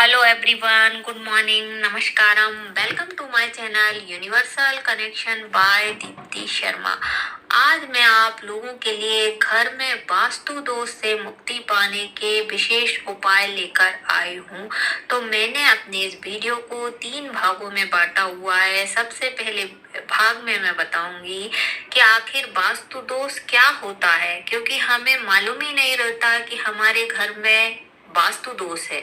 Hello everyone, good morning, नमस्कारम। Welcome to my channel universal connection by Deepti Sharma. आज मैं आप लोगों के लिए घर में वास्तु दोष से मुक्ति पाने के विशेष उपाय लेकर आई हूँ। तो मैंने अपने इस वीडियो को 3 भागों में बांटा हुआ है। सबसे पहले भाग में मैं बताऊंगी कि आखिर वास्तु दोष क्या होता है, क्योंकि हमें मालूम ही नहीं रहता कि हमारे घर में वास्तु दोष है।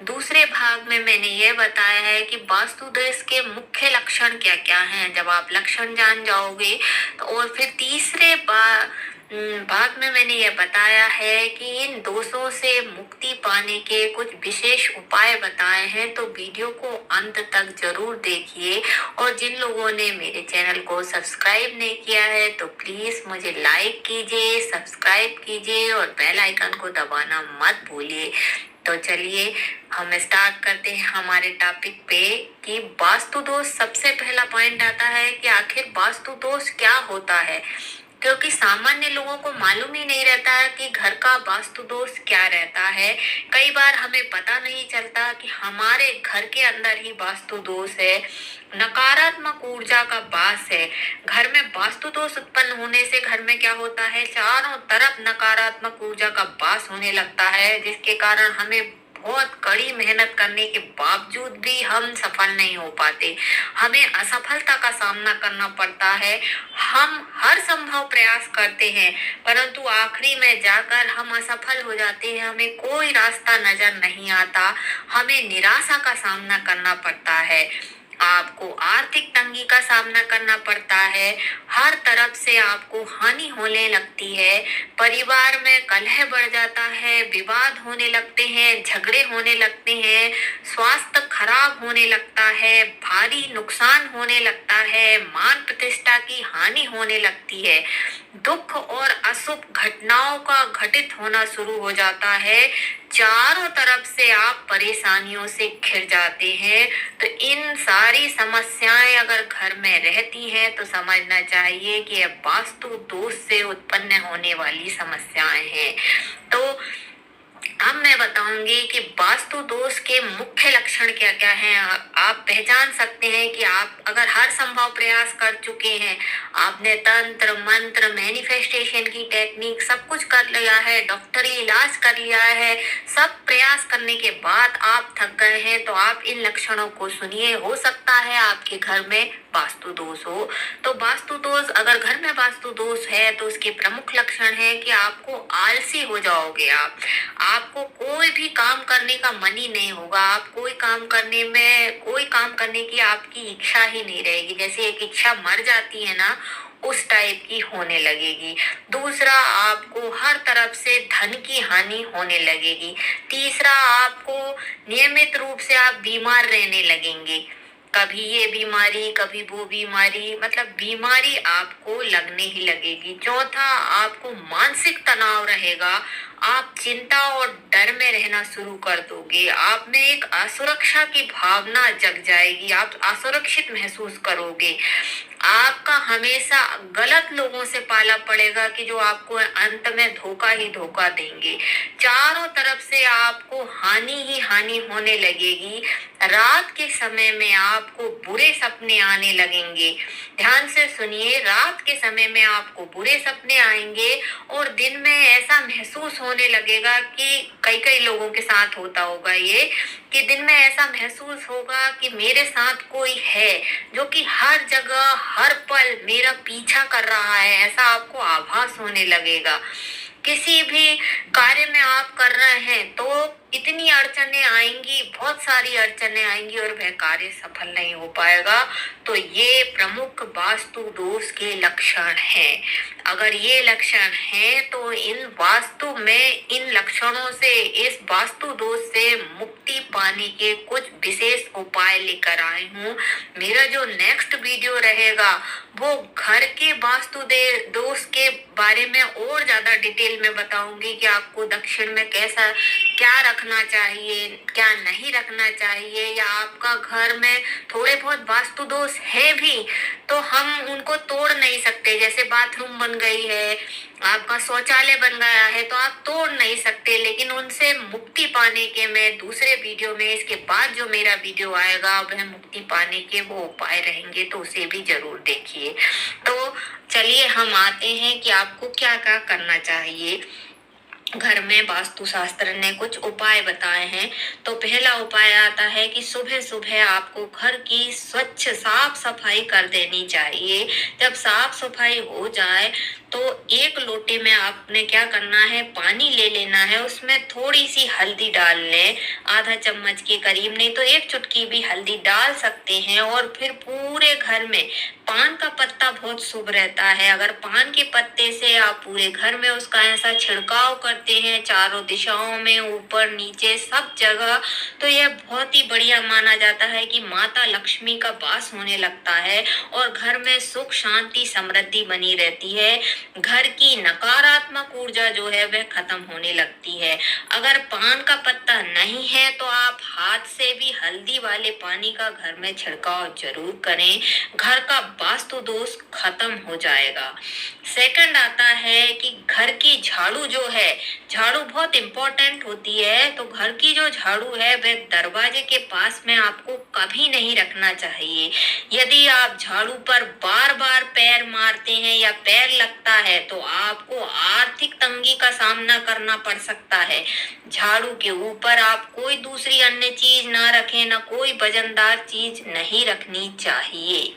दूसरे भाग में मैंने ये बताया है कि वास्तु दोष के मुख्य लक्षण क्या क्या हैं। जब आप लक्षण जान जाओगे तो और फिर तीसरे भाग में मैंने ये बताया है कि इन दोषों से मुक्ति पाने के कुछ विशेष उपाय बताए हैं। तो वीडियो को अंत तक जरूर देखिए, और जिन लोगों ने मेरे चैनल को सब्सक्राइब नहीं किया है तो प्लीज मुझे लाइक कीजिए, सब्सक्राइब कीजिए और बेल आइकन को दबाना मत भूलिए। तो चलिए हम स्टार्ट करते हैं हमारे टॉपिक पे कि वास्तु दोष। सबसे पहला पॉइंट आता है कि आखिर वास्तु दोष क्या होता है, क्योंकि सामान्य लोगों को मालूम ही नहीं रहता है कि घर का वास्तु दोष क्या रहता है। कई बार हमें पता नहीं चलता कि हमारे घर के अंदर ही वास्तु दोष है, नकारात्मक ऊर्जा का वास है। घर में वास्तु दोष उत्पन्न होने से घर में क्या होता है, चारों तरफ नकारात्मक ऊर्जा का वास होने लगता है, जिसके कारण हमें बहुत कड़ी मेहनत करने के बावजूद भी हम सफल नहीं हो पाते। हमें असफलता का सामना करना पड़ता है। हम हर संभव प्रयास करते हैं, परंतु आखिरी में जाकर हम असफल हो जाते हैं। हमें कोई रास्ता नजर नहीं आता, हमें निराशा का सामना करना पड़ता है। आपको आर्थिक तंगी का सामना करना पड़ता है। हर तरफ से आपको हानि होने लगती है। परिवार में कलह बढ़ जाता है, विवाद होने लगते हैं, झगड़े होने लगते हैं, स्वास्थ्य खराब होने लगता है, भारी नुकसान होने लगता है, मान प्रतिष्ठा की हानि होने लगती है, दुख और अशुभ घटनाओं का घटित होना शुरू हो जाता है। चारों तरफ से आप परेशानियों से घिर जाते हैं। तो इन सारी समस्याएं अगर घर में रहती हैं तो समझना चाहिए कि यह वास्तु दोष से उत्पन्न होने वाली समस्याएं हैं। तो अब मैं बताऊंगी कि वास्तु दोष के मुख्य लक्षण क्या क्या हैं। आप पहचान सकते हैं कि आप अगर हर संभव प्रयास कर चुके हैं, आपने तंत्र मंत्र मैनिफेस्टेशन की टेक्निक सब कुछ कर लिया है, डॉक्टरी इलाज कर लिया है, सब प्रयास करने के बाद आप थक गए हैं, तो आप इन लक्षणों को सुनिए। हो सकता है आपके घर में वास्तु दोष हो। तो वास्तु दोष, अगर घर में वास्तु दोष है तो उसके प्रमुख लक्षण है कि आपको आलसी हो जाओगे। आपको कोई भी काम करने का मन ही नहीं होगा। आप कोई काम करने की आपकी इच्छा ही नहीं रहेगी। जैसे एक इच्छा मर जाती है ना, उस टाइप की होने लगेगी। दूसरा, आपको हर तरफ से धन की हानि होने लगेगी। तीसरा, आपको नियमित रूप से आप बीमार रहने लगेंगे। कभी ये बीमारी कभी वो बीमारी, मतलब बीमारी आपको लगने ही लगेगी। चौथा, आपको मानसिक तनाव रहेगा। आप चिंता और डर में रहना शुरू कर दोगे। आप में एक असुरक्षा की भावना जग जाएगी। आप असुरक्षित महसूस करोगे। आपका हमेशा गलत लोगों से पाला पड़ेगा कि जो आपको अंत में धोखा ही धोखा देंगे। चारों तरफ से आपको हानि ही हानि होने लगेगी। रात के समय में आपको बुरे सपने आने लगेंगे। ध्यान से सुनिए, रात के समय में आपको बुरे सपने आएंगे और दिन में ऐसा महसूस होने लगेगा कि कई कई लोगों के साथ होता होगा ये, कि दिन में ऐसा महसूस होगा कि मेरे साथ कोई है जो कि हर जगह हर पल मेरा पीछा कर रहा है। ऐसा आपको आभास होने लगेगा। किसी भी कार्य में आप कर रहे हैं तो इतनी अड़चने आएंगी, बहुत सारी अड़चने आएंगी और वह कार्य सफल नहीं हो पाएगा। तो ये प्रमुख वास्तु दोष के लक्षण हैं। अगर ये लक्षण हैं तो इन वास्तु में इन लक्षणों से, इस वास्तु दोष से मुक्ति पाने के कुछ विशेष उपाय लेकर आई हूँ। मेरा जो नेक्स्ट वीडियो रहेगा वो घर के वास्तु दोष के बारे में और ज्यादा डिटेल में बताऊंगी कि आपको दक्षिण में कैसा क्या रखना चाहिए, क्या नहीं रखना चाहिए, या आपका घर में थोड़े बहुत वास्तु दोष है भी तो हम उनको तोड़ नहीं सकते। जैसे बाथरूम बन गई है, आपका शौचालय बन गया है तो आप तोड़ नहीं सकते, लेकिन उनसे मुक्ति पाने के मैं दूसरे वीडियो में, इसके बाद जो मेरा वीडियो आएगा वह मुक्ति पाने के वो उपाय रहेंगे, तो उसे भी जरूर देखिए। तो चलिए हम आते हैं कि आपको क्या क्या करना चाहिए। घर में वास्तु शास्त्र ने कुछ उपाय बताए हैं। तो पहला उपाय आता है कि सुबह सुबह आपको घर की स्वच्छ साफ सफाई कर देनी चाहिए। जब साफ सफाई हो जाए तो एक लोटे में आपने क्या करना है, पानी ले लेना है, उसमें थोड़ी सी हल्दी डाल लें, आधा चम्मच के करीब, नहीं तो एक चुटकी भी हल्दी डाल सकते हैं। और फिर पूरे घर में, पान का पत्ता बहुत शुभ रहता है, अगर पान के पत्ते से आप पूरे घर में उसका ऐसा छिड़काव करते हैं चारों दिशाओं में, ऊपर नीचे सब जगह, तो यह बहुत ही बढ़िया माना जाता है कि माता लक्ष्मी का वास होने लगता है और घर में सुख शांति समृद्धि बनी रहती है। घर की नकारात्मक ऊर्जा जो है वह खत्म होने लगती है। अगर पान का पत्ता नहीं है तो आप हाथ से भी हल्दी वाले पानी का घर में छिड़काव जरूर करें, घर का वास्तु दोष खत्म हो जाएगा। सेकंड आता है कि घर की झाड़ू जो है, झाड़ू बहुत इंपॉर्टेंट होती है, तो घर की जो झाड़ू है वह दरवाजे के पास में आपको कभी नहीं रखना चाहिए। यदि आप झाड़ू पर बार बार पैर मारते हैं या पैर लगता है तो आपको आर्थिक तंगी का सामना करना पड़ सकता है। झाड़ू के ऊपर आप कोई दूसरी अन्य चीज ना रखें, ना कोई वजनदार चीज नहीं रखनी चाहिए।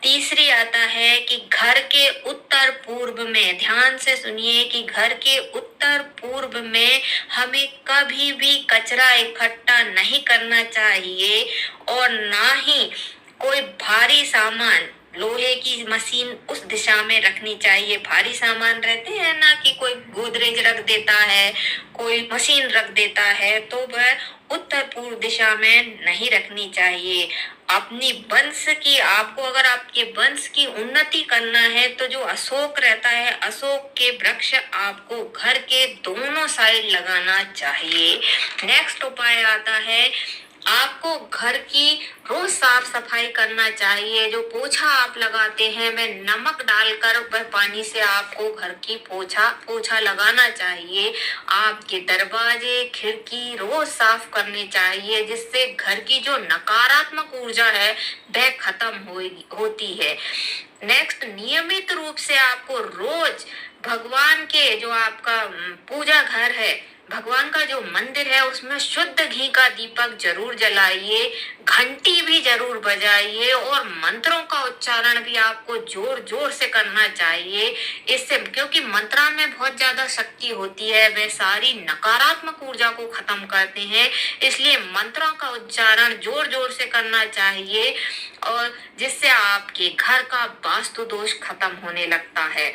तीसरी आता है कि घर के उत्तर पूर्व में, ध्यान से सुनिए, कि घर के उत्तर पूर्व में हमें कभी भी कचरा इकट्ठा नहीं करना चाहिए और ना ही कोई भारी सामान, लोहे की मशीन उस दिशा में रखनी चाहिए। भारी सामान रहते हैं ना, कि कोई गोदरेज रख देता है, कोई मशीन रख देता है, तो वह उत्तर पूर्व दिशा में नहीं रखनी चाहिए। अपनी वंश की, आपको अगर आपके वंश की उन्नति करना है तो जो अशोक रहता है, अशोक के वृक्ष आपको घर के दोनों साइड लगाना चाहिए। नेक्स्ट उपाय आता है, आपको घर की रोज साफ सफाई करना चाहिए। जो पोछा आप लगाते हैं वह नमक डालकर वह पानी से आपको घर की पोछा लगाना चाहिए। आपके दरवाजे खिड़की रोज साफ करने चाहिए, जिससे घर की जो नकारात्मक ऊर्जा है वह खत्म होती है। नेक्स्ट, नियमित रूप से आपको रोज भगवान के, जो आपका पूजा घर है, भगवान का जो मंदिर है, उसमें शुद्ध घी का दीपक जरूर जलाइए, घंटी भी जरूर बजाइए और मंत्रों का उच्चारण भी आपको जोर जोर से करना चाहिए। इससे, क्योंकि मंत्रा में बहुत ज्यादा शक्ति होती है, वे सारी नकारात्मक ऊर्जा को खत्म करते हैं, इसलिए मंत्रों का उच्चारण जोर जोर से करना चाहिए, और जिससे आपके घर का वास्तु दोष खत्म होने लगता है।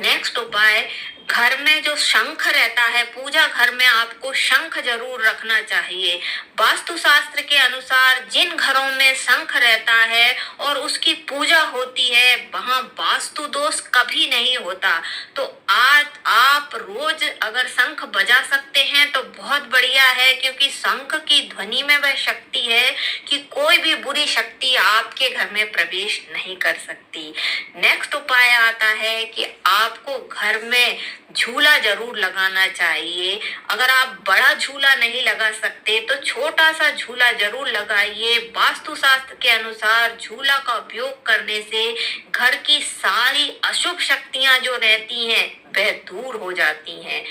नेक्स्ट उपाय, घर में जो शंख रहता है, पूजा घर में आपको शंख जरूर रखना चाहिए। वास्तु शास्त्र के अनुसार जिन घरों में शंख रहता है और उसकी पूजा होती है, वहां वास्तु दोष कभी नहीं होता। तो आज आप रोज अगर शंख बजा सकते हैं तो बहुत बढ़िया है, क्योंकि शंख की ध्वनि में वह शक्ति है कि कोई भी बुरी शक्ति आपके घर में प्रवेश नहीं कर सकती। नेक्स्ट उपाय आता है कि आपको घर में झूला जरूर लगाना चाहिए। अगर आप बड़ा झूला नहीं लगा सकते तो छोटा सा झूला जरूर लगाइए। वास्तु शास्त्र के अनुसार झूला का उपयोग करने से घर की सारी अशुभ शक्तियां जो रहती हैं वह दूर हो जाती हैं।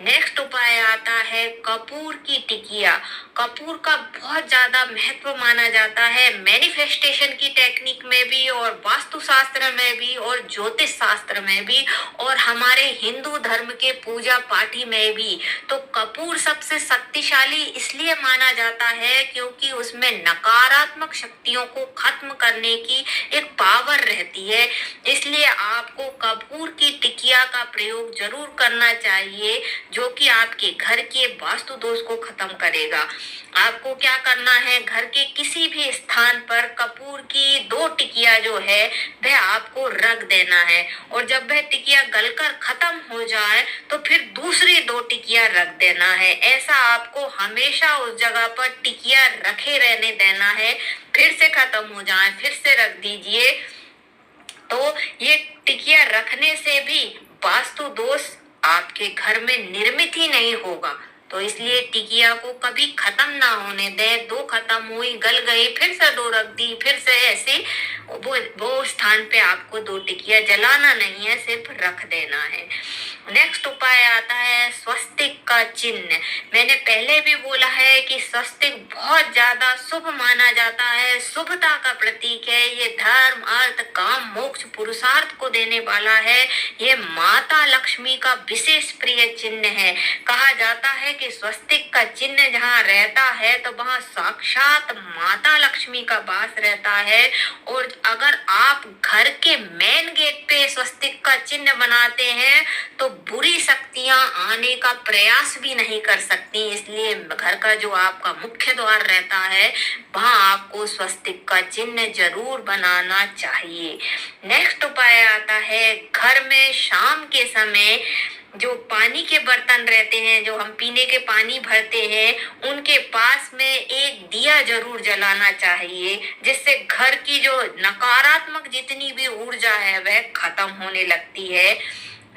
नेक्स्ट उपाय आता है कपूर की टिकिया। कपूर का बहुत ज्यादा महत्व माना जाता है मैनिफेस्टेशन की टेक्निक में भी, और वास्तु शास्त्र में भी, और ज्योतिष शास्त्र में भी, और हमारे हिंदू धर्म के पूजा पाठी में भी। तो कपूर सबसे शक्तिशाली इसलिए माना जाता है क्योंकि उसमें नकारात्मक शक्तियों को खत्म करने की एक पावर रहती है, इसलिए आपको कपूर की टिकिया का प्रयोग जरूर करना चाहिए, जो कि आपके घर के वास्तु दोष को खत्म करेगा। आपको क्या करना है, घर के किसी भी स्थान पर कपूर की 2 टिकिया जो है वह आपको रख देना है, और जब वह टिकिया गलकर खत्म हो जाए तो फिर दूसरी 2 टिकिया रख देना है। ऐसा आपको हमेशा उस जगह पर टिकिया रखे रहने देना है, फिर से खत्म हो जाए फिर से रख दीजिए। तो ये टिकिया रखने से भी वास्तु दोष आपके घर में निर्मित ही नहीं होगा। तो इसलिए टिकिया को कभी खत्म ना होने दे। दो खत्म हुई, गल गई, फिर से दो रख दी, फिर से ऐसे वो स्थान पे आपको दो टिकिया जलाना नहीं है, सिर्फ रख देना है। नेक्स्ट उपाय आता है स्वस्तिक का चिन्ह। मैंने पहले भी बोला है कि स्वस्तिक बहुत ज्यादा शुभ माना जाता है, शुभता का प्रतीक है। ये धर्म, अर्थ, काम, मोक्ष, पुरुषार्थ को देने वाला है। ये माता लक्ष्मी का विशेष प्रिय चिन्ह है। कहा जाता है कि स्वस्तिक का चिन्ह जहाँ रहता है तो वहाँ साक्षात माता लक्ष्मी का वास रहता है। और अगर आप घर के मेन गेट पे स्वस्तिक का चिन्ह बनाते हैं तो बुरी शक्तियां आने का प्रयास भी नहीं कर सकती। इसलिए घर का जो आपका मुख्य द्वार रहता है वहां आपको स्वस्तिक का चिन्ह जरूर बनाना चाहिए। नेक्स्ट उपाय आता है घर में शाम के समय जो पानी के बर्तन रहते हैं, जो हम पीने के पानी भरते हैं, उनके पास में एक दिया जरूर जलाना चाहिए, जिससे घर की जो नकारात्मक जितनी भी ऊर्जा है वह खत्म होने लगती है।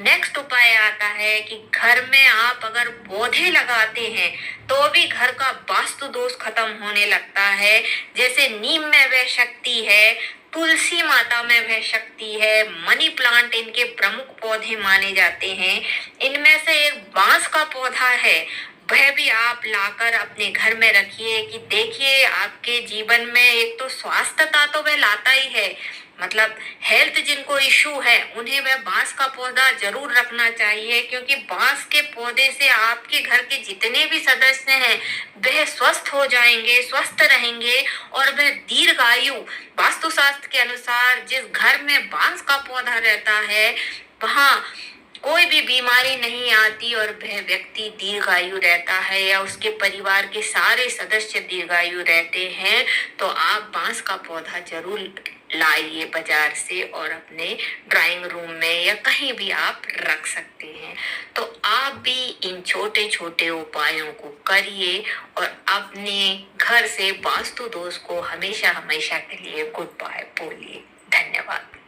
नेक्स्ट उपाय आता है कि घर में आप अगर पौधे लगाते हैं तो भी घर का वास्तु दोष खत्म होने लगता है। जैसे नीम में वह शक्ति है, तुलसी माता में वह शक्ति है, मनी प्लांट इनके प्रमुख पौधे माने जाते हैं। इनमें से एक बांस का पौधा है, वह भी आप लाकर अपने घर में रखिए कि देखिए आपके जीवन में एक तो स्वास्थ्यता तो वह लाता ही है, मतलब हेल्थ जिनको इशू है उन्हें वह बांस का पौधा जरूर रखना चाहिए, क्योंकि बांस के पौधे से आपके घर के जितने भी सदस्य हैं वह स्वस्थ हो जाएंगे, स्वस्थ रहेंगे और वह दीर्घायु, वास्तुशास्त्र के अनुसार जिस घर में बांस का पौधा रहता है वहां कोई भी बीमारी नहीं आती और वह व्यक्ति दीर्घायु रहता है या उसके परिवार के सारे सदस्य दीर्घायु रहते हैं। तो आप बांस का पौधा जरूर लाइए बाजार से और अपने ड्राइंग रूम में या कहीं भी आप रख सकते हैं। तो आप भी इन छोटे छोटे उपायों को करिए और अपने घर से वास्तु दोष को हमेशा हमेशा के लिए गुड बाय बोलिए। धन्यवाद।